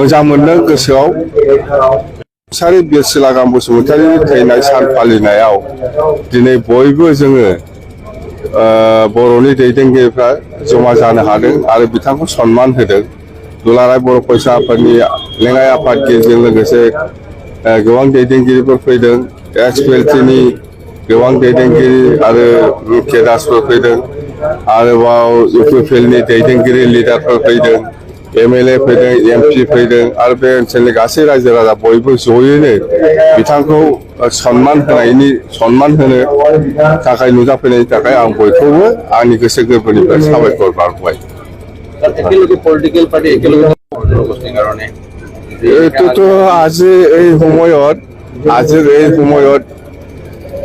मोजां मोनदों गोसोआव सारि बिर सिलागाम बसुमतारीनि थैनाय सान फालिनायाव दिनै बयबो जोङो बर'नि दैदेनगिरिफ्रा जमा जानो हादों आरो बिथांखौ सन्मान होदों। दुलाराय बर' फरायसा आफादनि लेङाइ आफादगिरिजों लोगोसे गोबां दैदेनगिरिफोर फैदों। एक्सपिएलटिनि गोबां दैदेनगिरि आरो केडारफोर फैदों। आरोबाव इउपिपिएलनि दैदेनगिरि लिडारफोर फैदों। एमएलए फैदों, एमपि फैदों आरो बे ओनसोलनि गासै रायजो राजा बयबो जयैनो बिथांखौ सन्मान होनो थाखाय नुजाफैनायनि थाखाय आं बयखौबो आंनि गोसो गोरबोनिफ्राय साबायखर बावबाय। এইটোতো আজিৰ এই সময়ত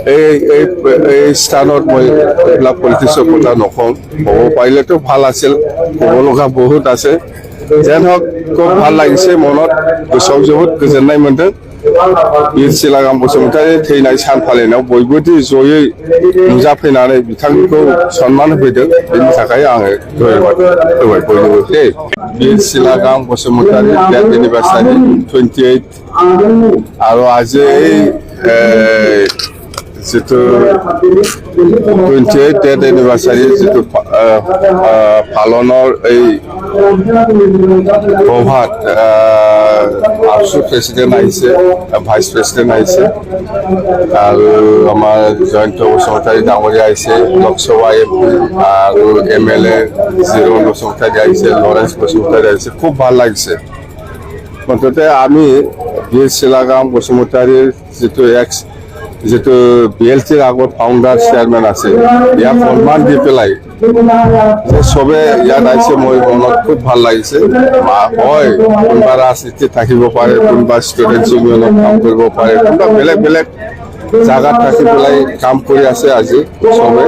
এই স্থানত মই এইবিলাক পলিটিক্সৰ কথা নকওঁ। ক'ব পাৰিলেতো ভাল আছিল, ক'ব লগা বহুত আছে। যেন হওক খুব ভাল লাগিছে, মনত गोसोआव जोबोद गोजोननाय मोन्दों। बिर सिलागाम बसुमतारी थैनाय सान फालिनायाव बयबोदि जयै नुजाफैनानै बिथांखौ सन्मान होफैदों, बेनि थाखाय आङो धन्यबाद होबाय बयनोबो। बिर सिलागाम बसुमतारी डेथ एनिभार्सारि 28 আৰু আজি जितु 28 डेथ एनिभार्सारि जितु पालনৰ এই प्रभात आबसु प्रेसिडेंट আহিছে, ভাইস প্ৰেসিডেন্ট আহিছে আৰু আমাৰ জয়ন্ত বসুমতাৰী ডাঙৰীয়া আহিছে, লোকসভা এমপি আৰু এমএলএ জিৰণ বসুমতাৰী আহিছে, লৰেন্স বসুমতাৰী আহিছে। খুব ভাল লাগিছে। মুঠতে আমি বীৰ শিলাগাম বসুমতাৰীৰ যিটো বিএলচিৰ আগত ফাউণ্ডাৰ চেয়াৰমেন আছে, ইয়াক সন্মান দি পেলাই যে চবে ইয়াত আহিছে, মই মনত খুব ভাল লাগিছে। হয়, কোনোবা ৰাজনীতি থাকিব পাৰে, কোনোবা ষ্টুডেণ্টছ ইউনিয়নত কাম কৰিব পাৰে, কোনোবা বেলেগ বেলেগ জাগাত থাকি পেলাই কাম কৰি আছে আজি চবে।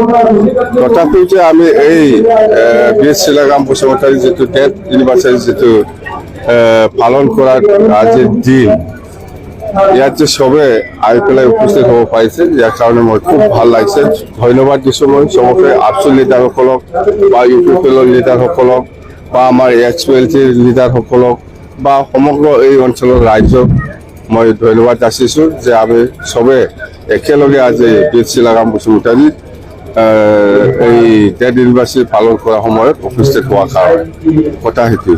তথাপিও যে আমি এই বীৰ শিলাগাম বসুমতাৰী যিটো ডেথ এনিভাৰ্চাৰী যিটো পালন কৰাৰ আজিৰ দিন, ইয়াত যে চবে আহি পেলাই উপস্থিত হ'ব পাৰিছে, ইয়াৰ কাৰণে মই খুব ভাল লাগিছে। ধন্যবাদ দিছোঁ মই চবকে, আবচু লিডাৰসকলক বা ইউপিপিএলৰ লিডাৰসকলক বা আমাৰ এক্সপিএলটিৰ লিডাৰসকলক বা সমগ্ৰ এই অঞ্চলৰ ৰাইজক মই ধন্যবাদ যাচিছোঁ যে আমি চবে একেলগে আজি বীৰ শিলাগাম বসুমতাৰী এই ডেথ এনিভাৰ্চাৰী পালন কৰাৰ সময়ত উপস্থিত হোৱাৰ কাৰণে কথা সেইটো।